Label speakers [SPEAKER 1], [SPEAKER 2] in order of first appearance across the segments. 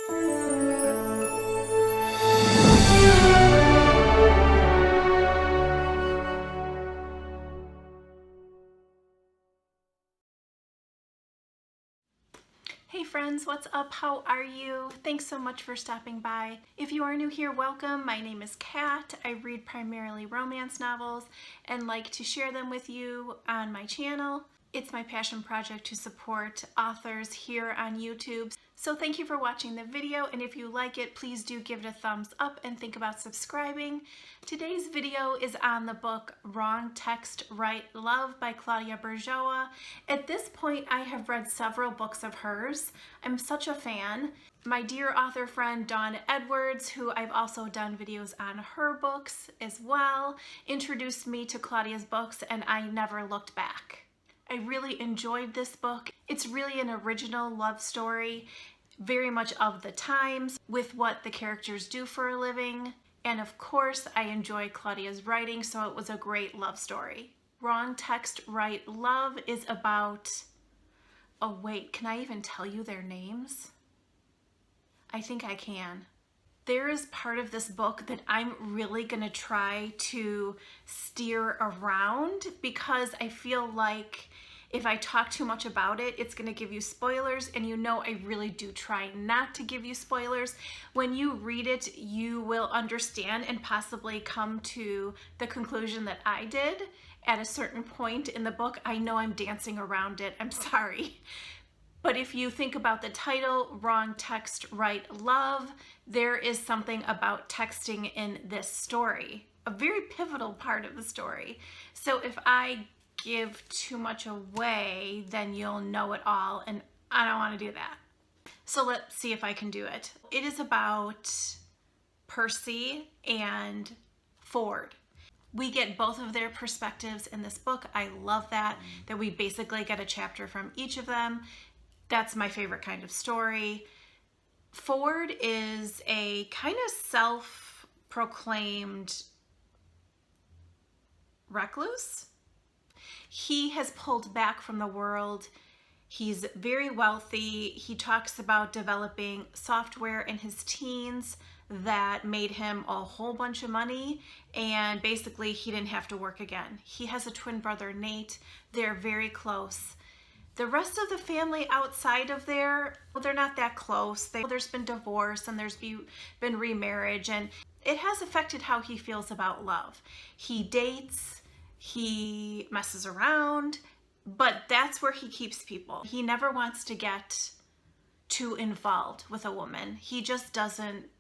[SPEAKER 1] Hey friends, what's up? How are you? Thanks so much for stopping by. If you are new here, welcome. My name is Kat. I read primarily romance novels and like to share them with you on my channel. It's my passion project to support authors here on YouTube. So thank you for watching the video, and if you like it, please do give it a thumbs up and think about subscribing. Today's video is on the book Wrong Text, Right Love by Claudia Burgoa. At this point, I have read several books of hers. I'm such a fan. My dear author friend Dawn Edwards, who I've also done videos on her books as well, introduced me to Claudia's books, and I never looked back. I really enjoyed this book. It's really an original love story, very much of the times, with what the characters do for a living. And of course, I enjoy Claudia's writing, so it was a great love story. Wrong Text, Right Love is about... Oh wait, can I even tell you their names? I think I can. There is part of this book that I'm really gonna try to steer around because I feel like if I talk too much about it, it's gonna give you spoilers, and you know I really do try not to give you spoilers. When you read it, you will understand and possibly come to the conclusion that I did at a certain point in the book. I know I'm dancing around it, I'm sorry. But if you think about the title, Wrong Text, Right Love, there is something about texting in this story, a very pivotal part of the story. So if I give too much away, then you'll know it all, and I don't want to do that. So let's see if I can do it. It is about Persy and Ford. We get both of their perspectives in this book. I love that we basically get a chapter from each of them. That's my favorite kind of story. Ford is a kind of self-proclaimed recluse. He has pulled back from the world. He's very wealthy. He talks about developing software in his teens that made him a whole bunch of money, and basically he didn't have to work again. He has a twin brother, Nate. They're very close. The rest of the family outside of there, well, they're not that close. There's been divorce and there's been remarriage, and it has affected how he feels about love. He dates, he messes around, but that's where he keeps people. He never wants to get too involved with a woman. He just doesn't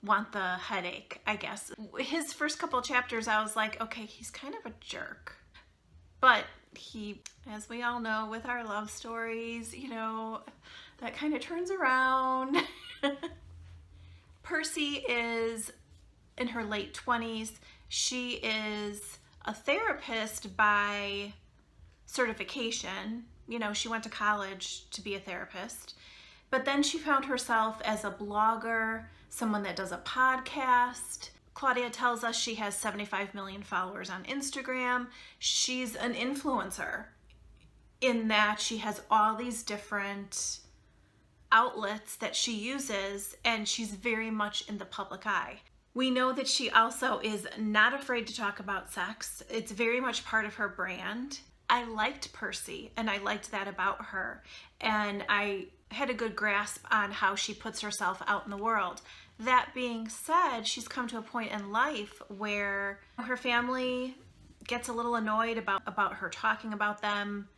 [SPEAKER 1] want the headache, I guess. His first couple chapters, I was like, okay, he's kind of a jerk. But he, as we all know with our love stories, you know, that kind of turns around. Persy is in her late 20s. She is a therapist by certification. You know, she went to college to be a therapist. But then she found herself as a blogger, someone that does a podcast. Claudia tells us she has 75 million followers on Instagram. She's an influencer in that she has all these different outlets that she uses, and she's very much in the public eye. We know that she also is not afraid to talk about sex. It's very much part of her brand. I liked Persy, and I liked that about her, and I had a good grasp on how she puts herself out in the world. That being said, she's come to a point in life where her family gets a little annoyed about her talking about them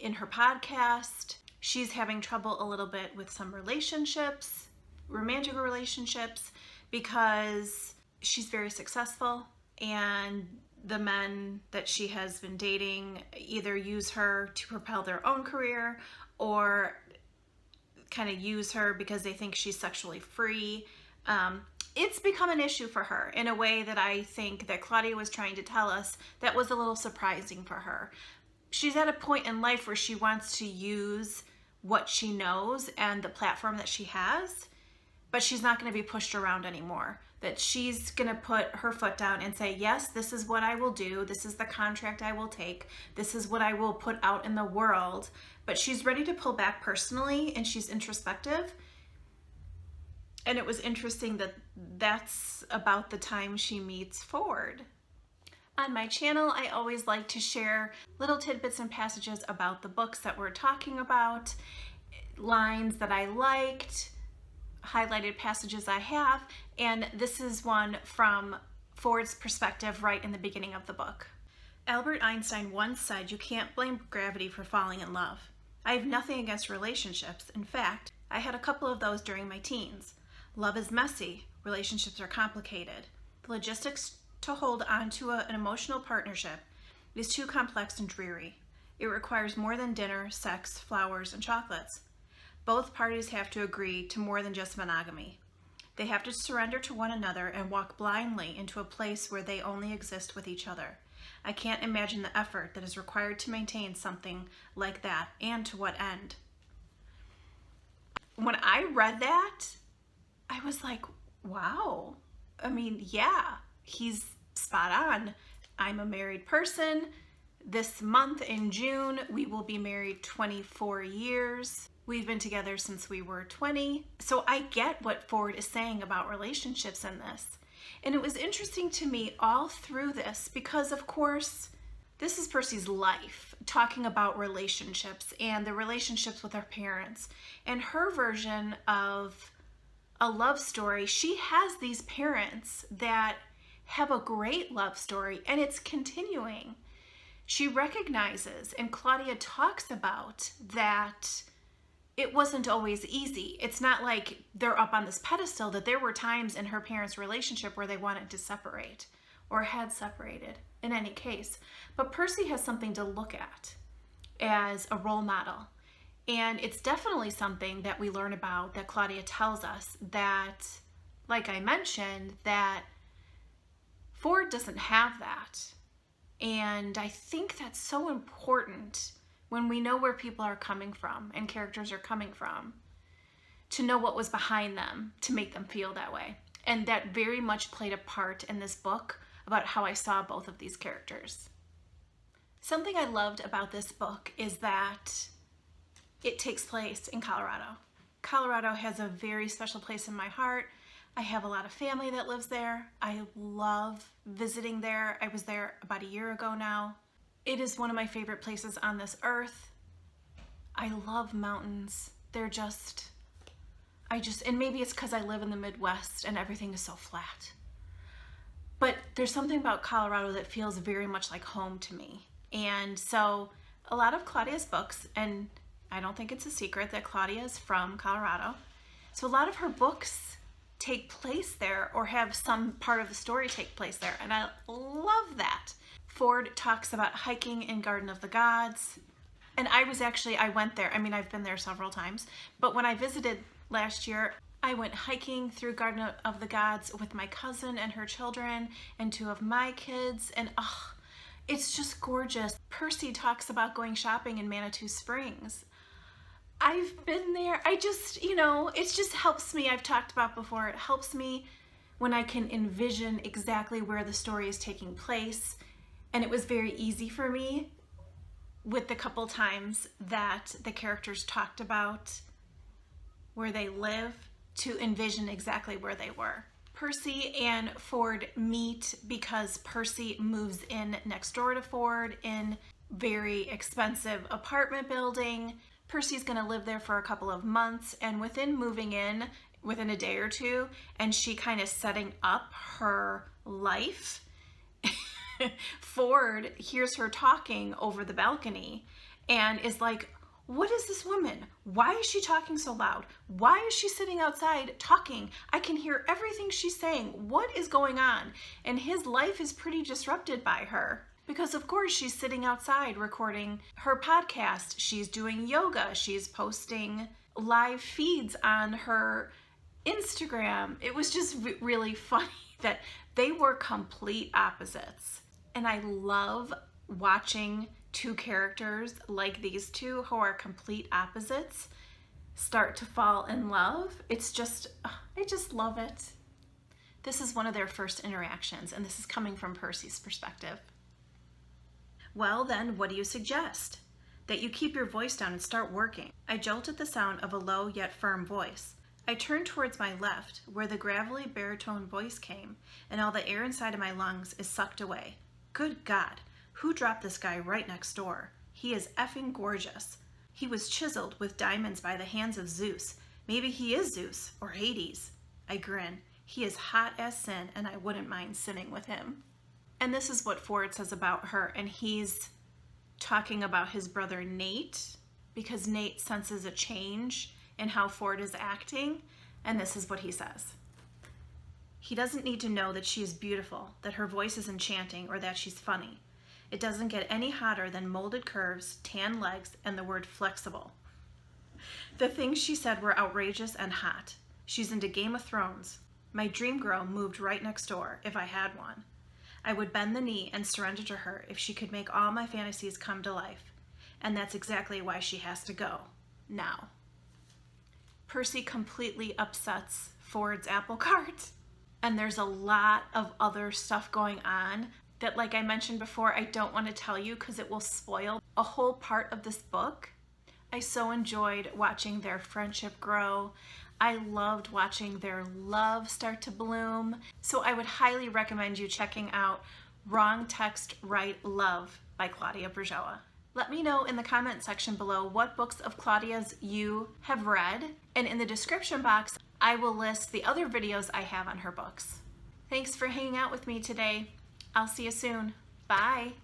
[SPEAKER 1] in her podcast. She's having trouble a little bit with some relationships, romantic relationships, because she's very successful, and the men that she has been dating either use her to propel their own career or kind of use her because they think she's sexually free. It's become an issue for her in a way that I think that Claudia was trying to tell us that was a little surprising for her. She's at a point in life where she wants to use what she knows and the platform that she has, but she's not going to be pushed around anymore. That she's going to put her foot down and say, yes, this is what I will do. This is the contract I will take. This is what I will put out in the world. But she's ready to pull back personally, and she's introspective. And it was interesting that that's about the time she meets Ford. On my channel, I always like to share little tidbits and passages about the books that we're talking about, lines that I liked, highlighted passages I have, and this is one from Ford's perspective right in the beginning of the book. Albert Einstein once said, "You can't blame gravity for falling in love." I have nothing against relationships. In fact, I had a couple of those during my teens. Love is messy. Relationships are complicated. The logistics to hold on to an emotional partnership is too complex and dreary. It requires more than dinner, sex, flowers, and chocolates. Both parties have to agree to more than just monogamy. They have to surrender to one another and walk blindly into a place where they only exist with each other. I can't imagine the effort that is required to maintain something like that, and to what end. When I read that, I was like, wow. I mean, yeah, he's spot on. I'm a married person. This month in June, we will be married 24 years. We've been together since we were 20. So I get what Ford is saying about relationships in this. And it was interesting to me all through this because, of course, this is Percy's life, talking about relationships and the relationships with her parents. And her version of a love story, she has these parents that have a great love story, and it's continuing. She recognizes, and Claudia talks about, that it wasn't always easy. It's not like they're up on this pedestal, that there were times in her parents' relationship where they wanted to separate or had separated in any case. But Persy has something to look at as a role model. And it's definitely something that we learn about, that Claudia tells us, that, like I mentioned, that Ford doesn't have that. And I think that's so important when we know where people are coming from and characters are coming from, to know what was behind them to make them feel that way. And that very much played a part in this book about how I saw both of these characters. Something I loved about this book is that it takes place in Colorado. Colorado has a very special place in my heart. I have a lot of family that lives there. I love visiting there. I was there about a year ago now. It is one of my favorite places on this earth. I love mountains. They're just, and maybe it's because I live in the Midwest and everything is so flat. But there's something about Colorado that feels very much like home to me. And so a lot of Claudia's books, and I don't think it's a secret that Claudia is from Colorado, so a lot of her books take place there or have some part of the story take place there, and I love that. Ford talks about hiking in Garden of the Gods, and I went there. I mean, I've been there several times, but when I visited last year, I went hiking through Garden of the Gods with my cousin and her children and two of my kids, and it's just gorgeous. Persy talks about going shopping in Manitou Springs. I've been there. It just helps me. I've talked about before, it helps me when I can envision exactly where the story is taking place. And it was very easy for me with the couple times that the characters talked about where they live to envision exactly where they were. Persy and Ford meet because Persy moves in next door to Ford in very expensive apartment building. Percy's gonna live there for a couple of months, and within moving in, within a day or two, and she kind of setting up her life, Ford hears her talking over the balcony and is like, what is this woman? Why is she talking so loud? Why is she sitting outside talking? I can hear everything she's saying. What is going on? And his life is pretty disrupted by her. Because of course she's sitting outside recording her podcast, she's doing yoga, she's posting live feeds on her Instagram. It was just really funny that they were complete opposites. And I love watching two characters like these two who are complete opposites start to fall in love. It's just, I just love it. This is one of their first interactions, and this is coming from Percy's perspective. Well then, what do you suggest? That you keep your voice down and start working. I jolt at the sound of a low yet firm voice. I turned towards my left, where the gravelly baritone voice came, and all the air inside of my lungs is sucked away. Good God, who dropped this guy right next door? He is effing gorgeous. He was chiseled with diamonds by the hands of Zeus. Maybe he is Zeus, or Hades. I grin. He is hot as sin, and I wouldn't mind sinning with him. And this is what Ford says about her, and he's talking about his brother Nate, because Nate senses a change in how Ford is acting, and this is what he says. He doesn't need to know that she is beautiful, that her voice is enchanting, or that she's funny. It doesn't get any hotter than molded curves, tan legs, and the word flexible. The things she said were outrageous and hot. She's into Game of Thrones. My dream girl moved right next door, if I had one. I would bend the knee and surrender to her if she could make all my fantasies come to life. And that's exactly why she has to go. Now. Persy completely upsets Ford's apple cart. And there's a lot of other stuff going on that, like I mentioned before, I don't want to tell you because it will spoil a whole part of this book. I so enjoyed watching their friendship grow. I loved watching their love start to bloom. So I would highly recommend you checking out Wrong Text, Right Love by Claudia Burgoa. Let me know in the comment section below what books of Claudia's you have read, and in the description box, I will list the other videos I have on her books. Thanks for hanging out with me today. I'll see you soon. Bye.